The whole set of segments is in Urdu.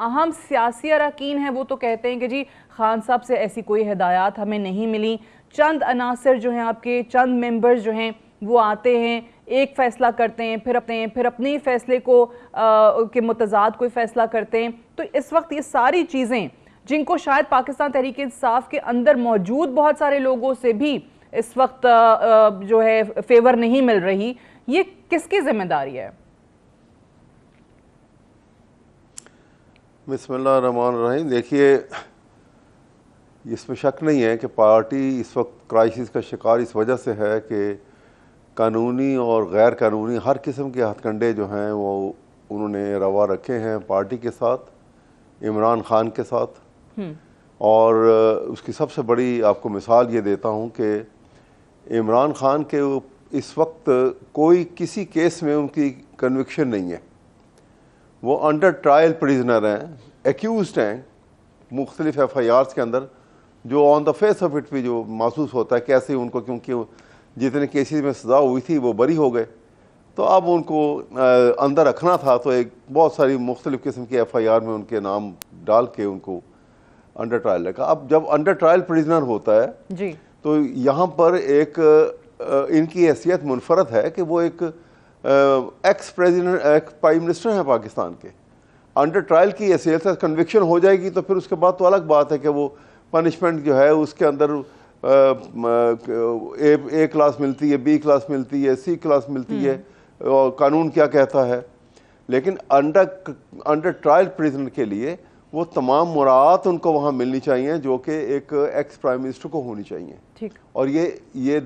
اہم سیاسی اراکین ہیں وہ تو کہتے ہیں کہ جی خان صاحب سے ایسی کوئی ہدایات ہمیں نہیں ملی، چند عناصر جو ہیں آپ کے، چند ممبرز جو ہیں وہ آتے ہیں، ایک فیصلہ کرتے ہیں، پھر اپنے فیصلے کو کے متضاد کوئی فیصلہ کرتے ہیں. تو اس وقت یہ ساری چیزیں جن کو شاید پاکستان تحریک انصاف کے اندر موجود بہت سارے لوگوں سے بھی اس وقت جو ہے فیور نہیں مل رہی، یہ کس کی ذمہ داری ہے؟ بسم اللہ الرحمن الرحیم. دیکھیے، اس میں شک نہیں ہے کہ پارٹی اس وقت کرائسس کا شکار اس وجہ سے ہے کہ قانونی اور غیر قانونی ہر قسم کے ہتھ کنڈے جو ہیں وہ انہوں نے روا رکھے ہیں پارٹی کے ساتھ، عمران خان کے ساتھ. اور اس کی سب سے بڑی آپ کو مثال یہ دیتا ہوں کہ عمران خان کے اس وقت کوئی کسی کیس میں ان کی کنوکشن نہیں ہے. وہ انڈر ٹرائل پریزنر ہیں، ایکیوزڈ ہیں مختلف ایف آئی آرز کے اندر، جو آن دا فیس آف اٹ بھی جو محسوس ہوتا ہے کیسے ان کو، کیونکہ جتنے کیسز میں سزا ہوئی تھی وہ بری ہو گئے، تو اب ان کو اندر رکھنا تھا، تو ایک بہت ساری مختلف قسم کی ایف آئی آر میں ان کے نام ڈال کے ان کو انڈر ٹرائل رکھا. اب جب انڈر ٹرائل پریزنر ہوتا ہے جی تو یہاں پر ایک ان کی حیثیت منفرد ہے کہ وہ ایک ایکس پریزیڈنٹ، ایک پرائم منسٹر ہیں پاکستان کے. انڈر ٹرائل کی حیثیت سے کنوکشن ہو جائے گی تو پھر اس کے بعد تو الگ بات ہے کہ وہ پنشمنٹ جو ہے اس کے اندر اے کلاس ملتی ہے، بی کلاس ملتی ہے، سی کلاس ملتی ہے، اور قانون کیا کہتا ہے. لیکن انڈر ٹرائل پریزنر کے لیے وہ تمام مراعات ان کو وہاں ملنی چاہیے جو کہ ایک ایکس پرائم منسٹر کو ہونی چاہیے. اور یہ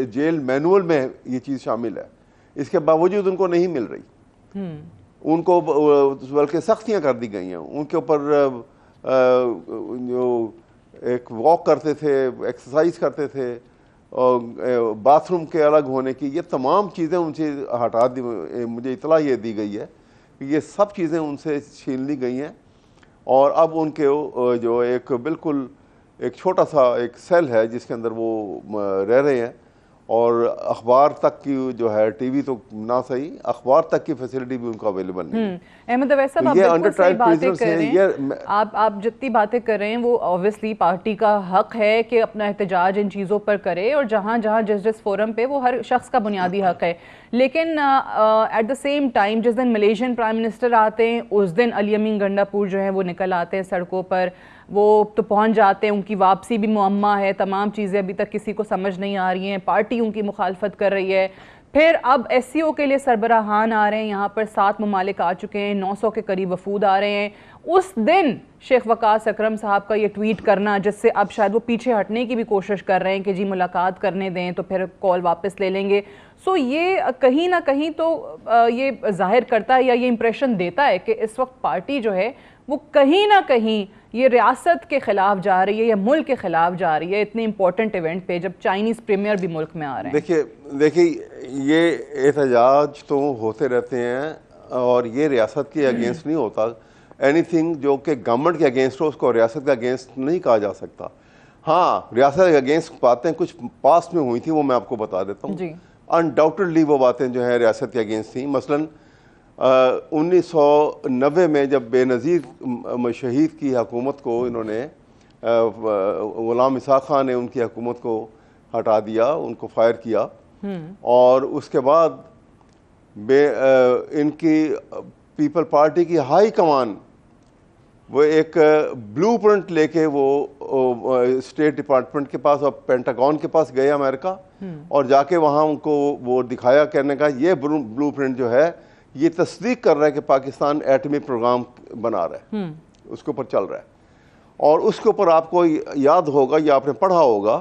جیل مینول میں یہ چیز شامل ہے. اس کے باوجود ان کو نہیں مل رہی، ان کو بلکہ سختیاں کر دی گئی ہیں. ان کے اوپر جو ایک واک کرتے تھے، ایکسرسائز کرتے تھے، اور باتھ روم کے الگ ہونے کی، یہ تمام چیزیں ان سے ہٹا دی. مجھے اطلاع یہ دی گئی ہے کہ یہ سب چیزیں ان سے چھین لی گئی ہیں، اور اب ان کے جو ایک بالکل ایک چھوٹا سا ایک سیل ہے جس کے اندر وہ رہ رہے ہیں، اور اخبار تک کی جو ہے، ٹی وی تو نہ صحیح، اخبار تک کی فیسلٹی بھی ان کو اویلیبل نہیں ہے. احمد اویس صاحب، آپ بالکل صحیح باتیں کر رہے ہیں. آپ جتنی باتیں کر رہے ہیں وہ اوبویسلی پارٹی کا حق ہے کہ اپنا احتجاج ان چیزوں پر کرے، اور جہاں جس فورم پہ وہ ہر شخص کا بنیادی حق ہے. لیکن ایٹ دا سیم ٹائم جس دن ملیشین پرائم منسٹر آتے ہیں اس دن علی امین گنڈاپور جو ہیں وہ نکل آتے ہیں سڑکوں پر، وہ تو پہنچ جاتے ہیں، ان کی واپسی بھی معمہ ہے، تمام چیزیں ابھی تک کسی کو سمجھ نہیں آ رہی ہیں، پارٹی ان کی مخالفت کر رہی ہے. پھر اب ایس سی او کے لیے سربراہان آ رہے ہیں، یہاں پر 7 ممالک آ چکے ہیں، 900 کے قریب وفود آ رہے ہیں. اس دن شیخ وقاص اکرم صاحب کا یہ ٹویٹ کرنا، جس سے اب شاید وہ پیچھے ہٹنے کی بھی کوشش کر رہے ہیں کہ جی ملاقات کرنے دیں تو پھر کال واپس لے لیں گے. سو یہ کہیں نہ کہیں تو یہ ظاہر کرتا ہے یا یہ امپریشن دیتا ہے کہ اس وقت پارٹی جو ہے وہ کہیں نہ کہیں یہ ریاست کے خلاف جا رہی ہے یا ملک کے خلاف جا رہی ہے، اتنے امپورٹنٹ ایونٹ پہ جب چائنیز پریمیئر بھی ملک میں آ رہے ہیں. دیکھیے یہ احتجاج تو ہوتے رہتے ہیں، اور یہ ریاست کے اگینسٹ نہیں ہوتا. اینی تھنگ جو کہ گورنمنٹ کے اگینسٹ ہو اس کو ریاست کے اگینسٹ نہیں کہا جا سکتا. ہاں، ریاست کے اگینسٹ باتیں کچھ پاسٹ میں ہوئی تھیں، وہ میں آپ کو بتا دیتا ہوں. انڈاؤٹڈلی وہ باتیں جو ہیں ریاست کے اگینسٹ تھیں. مثلاً 1990 میں جب بے نظیر شہید کی حکومت کو انہوں نے، غلام اسحاق خان نے ان کی حکومت کو ہٹا دیا، ان کو فائر کیا، اور اس کے بعد ان کی پیپل پارٹی کی ہائی کمان وہ ایک بلو پرنٹ لے کے وہ اسٹیٹ ڈپارٹمنٹ کے پاس اور پینٹاگون کے پاس گئے امریکہ، اور جا کے وہاں ان کو وہ دکھایا، کہنے کا یہ بلو پرنٹ جو ہے یہ تصدیق کر رہا ہے کہ پاکستان ایٹمی پروگرام بنا رہا ہے، اس کے اوپر چل رہا ہے. اور اس کے اوپر آپ کو یاد ہوگا یا آپ نے پڑھا ہوگا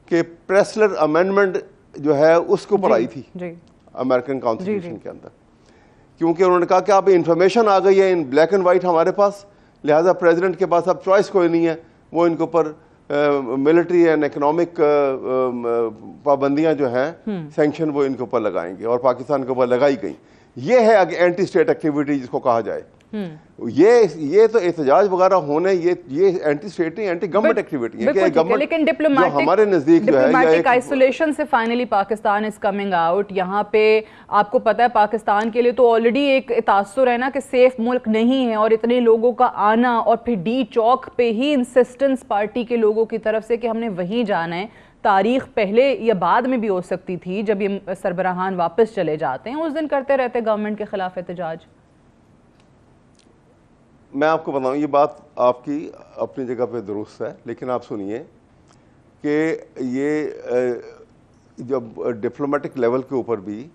کہ پریسلر امینڈمنٹ جو ہے اس کے اوپر آئی تھی امریکن کانسٹیٹیوشن کے اندر، کیونکہ انہوں نے کہا کہ اب انفارمیشن آ گئی ہے ان بلیک اینڈ وائٹ ہمارے پاس، لہٰذا پریزیڈنٹ کے پاس اب چوائس کوئی نہیں ہے، وہ ان کے اوپر ملٹری اینڈ اکنامک پابندیاں جو ہیں سینکشن وہ ان کے اوپر لگائیں گے، اور پاکستان کے اوپر لگائی گئی. یہ ہے اینٹی اسٹیٹ ایکٹیویٹی جس کو کہا جائے. یہ تو احتجاج وغیرہ ہونے یہ اینٹی اسٹیٹ نہیں، اینٹی گورنمنٹ ایکٹیویٹی ہے کہ گورنمنٹ لیکن جو ہمارے نزدیک جو ہے ڈپلومیٹک آئسولیشن سے finally Pakistan is coming out. یہاں پہ آپ کو پتہ ہے پاکستان کے لیے تو آلریڈی ایک تاثر ہے نا کہ سیف ملک نہیں ہے، اور اتنے لوگوں کا آنا اور پھر ڈی چوک پہ ہی انسسٹنس پارٹی کے لوگوں کی طرف سے کہ ہم نے وہیں جانا ہے. تاریخ پہلے یا بعد میں بھی ہو سکتی تھی جب یہ سربراہان واپس چلے جاتے ہیں، اس دن کرتے رہتے گورنمنٹ کے خلاف احتجاج. میں آپ کو بتاؤں، یہ بات آپ کی اپنی جگہ پہ درست ہے، لیکن آپ سنیے کہ یہ جب ڈپلومیٹک لیول کے اوپر بھی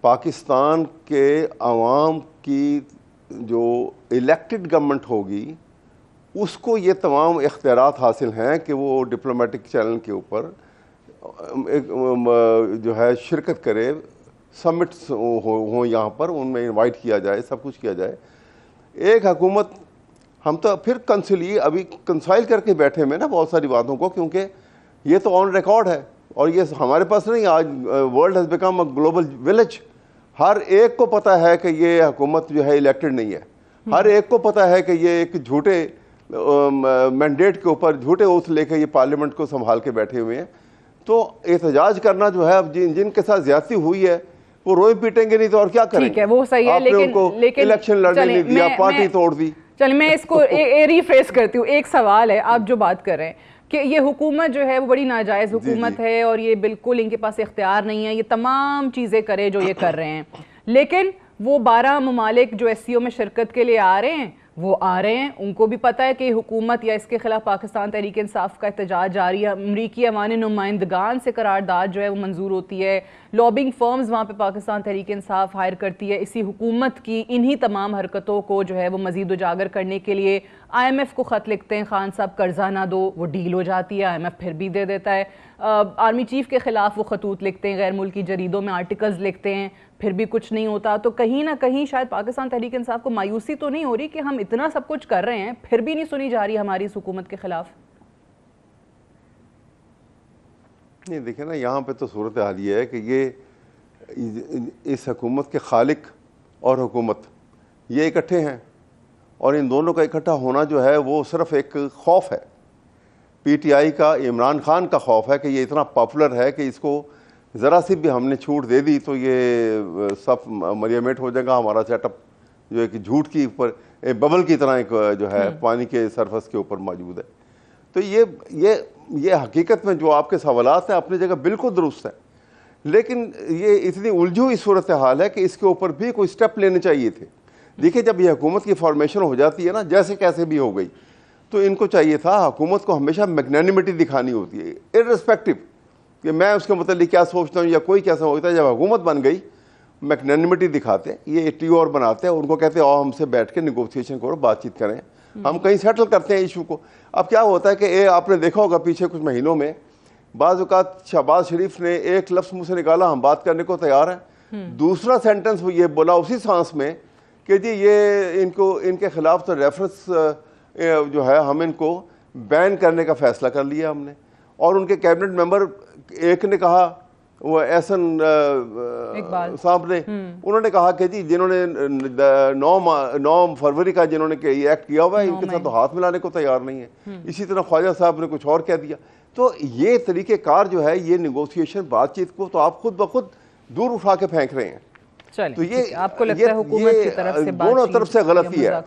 پاکستان کے عوام کی جو الیکٹڈ گورنمنٹ ہوگی اس کو یہ تمام اختیارات حاصل ہیں کہ وہ ڈپلومیٹک چینل کے اوپر جو ہے شرکت کرے، سمٹس ہوں یہاں پر، ان میں انوائٹ کیا جائے، سب کچھ کیا جائے. ایک حکومت ہم تو پھر ابھی کنسائل کر کے بیٹھے میں نا بہت ساری باتوں کو، کیونکہ یہ تو آن ریکارڈ ہے اور یہ ہمارے پاس نہیں. آج world has become a global village. ہر ایک کو پتہ ہے کہ یہ حکومت جو ہے الیکٹڈ نہیں ہے. ہر ایک کو پتہ ہے کہ یہ ایک جھوٹے مینڈیٹ کے اوپر جھوٹے اوتھ لے کے یہ پارلیمنٹ کو سنبھال کے بیٹھے ہوئے ہیں. تو احتجاج کرنا جو ہے اب جن کے ساتھ زیادتی ہوئی ہے وہ روئے پیٹیں گے نہیں تو اور کیا کریں گے. وہ صحیح ہے، لیکن الیکشن لڑنے نہیں دیا، پارٹی توڑ دی. چلیں میں اس کو ریفریز کرتی ہوں. ایک سوال ہے، آپ جو بات کر رہے ہیں کہ یہ حکومت جو ہے وہ بڑی ناجائز حکومت ہے اور یہ بالکل ان کے پاس اختیار نہیں ہے، یہ تمام چیزیں کرے جو یہ کر رہے ہیں، لیکن وہ 12 ممالک جو ایس سی او میں شرکت کے لیے آ رہے ہیں وہ آ رہے ہیں. ان کو بھی پتہ ہے کہ حکومت یا اس کے خلاف پاکستان تحریک انصاف کا احتجاج جاری ہے. امریکی عوامی نمائندگان سے قرارداد جو ہے وہ منظور ہوتی ہے، لابنگ فرمز وہاں پہ پاکستان تحریک انصاف ہائر کرتی ہے. اسی حکومت کی انہی تمام حرکتوں کو جو ہے وہ مزید اجاگر کرنے کے لیے آئی ایم ایف کو خط لکھتے ہیں، خان صاحب قرضہ نہ دو، وہ ڈیل ہو جاتی ہے، آئی ایم ایف پھر بھی دے دیتا ہے. آرمی چیف کے خلاف وہ خطوط لکھتے ہیں، غیر ملکی جریدوں میں آرٹیکلز لکھتے ہیں، پھر بھی کچھ نہیں ہوتا. تو کہیں نہ کہیں شاید پاکستان تحریک انصاف کو مایوسی تو نہیں ہو رہی کہ ہم اتنا سب کچھ کر رہے ہیں پھر بھی نہیں سنی جا رہی ہماری اس حکومت کے خلاف. نہیں دیکھیں نا، یہاں پہ تو صورتحال یہ ہے کہ یہ اس حکومت کے خالق اور حکومت یہ اکٹھے ہیں، اور ان دونوں کا اکٹھا ہونا جو ہے وہ صرف ایک خوف ہے. پی ٹی آئی کا، عمران خان کا خوف ہے کہ یہ اتنا پاپولر ہے کہ اس کو ذرا سی بھی ہم نے چھوٹ دے دی تو یہ سب مریمیٹ ہو جائے گا. ہمارا سیٹ اپ جو ایک جھوٹ کی اوپر ببل کی طرح ایک جو ہے پانی کے سرفس کے اوپر موجود ہے. تو یہ حقیقت میں جو آپ کے سوالات ہیں اپنی جگہ بالکل درست ہیں، لیکن یہ اتنی الجھی ہوئی صورتحال ہے کہ اس کے اوپر بھی کوئی سٹیپ لینے چاہیے تھے. دیکھیں جب یہ حکومت کی فارمیشن ہو جاتی ہے نا، جیسے کیسے بھی ہو گئی، تو ان کو چاہیے تھا، حکومت کو ہمیشہ میگنینیمٹی دکھانی ہوتی ہے، ارریسپیکٹو کہ میں اس کے متعلق کیا سوچتا ہوں یا کوئی کیسا ہوتا ہے. جب حکومت بن گئی میگنینیمٹی دکھاتے ہیں، یہ ٹی او آر بناتے ہیں، ان کو کہتے ہیں آؤ ہم سے بیٹھ کے نیگوسیشن کرو، بات چیت کریں، ہم کہیں سیٹل کرتے ہیں ایشو کو. اب کیا ہوتا ہے کہ آپ نے دیکھا ہوگا پیچھے کچھ مہینوں میں بعض اوقات شہباز شریف نے ایک لفظ منہ سے نکالا ہم بات کرنے کو تیار ہیں، دوسرا سینٹنس وہ یہ بولا اسی سانس میں کہ جی یہ ان کے خلاف تو ریفرنس جو ہے ہم ان کو بین کرنے کا فیصلہ کر لیا ہم نے. اور ان کے کیبنٹ ممبر ایک نے کہا، وہ احسن صاحب نے، انہوں نے کہا کہ جی جنہوں نے 9 فروری کا جنہوں نے یہ ایکٹ کیا ہوا ہے ان کے ساتھ تو ہاتھ ملانے کو تیار نہیں ہے. اسی طرح خواجہ صاحب نے کچھ اور کہہ دیا. تو یہ طریقہ کار جو ہے یہ نیگوسیشن بات چیت کو تو آپ خود بخود دور اٹھا کے پھینک رہے ہیں. تو یہ آپ کو لگتا ہے حکومت کی طرف سے دونوں طرف سے غلطی ہے.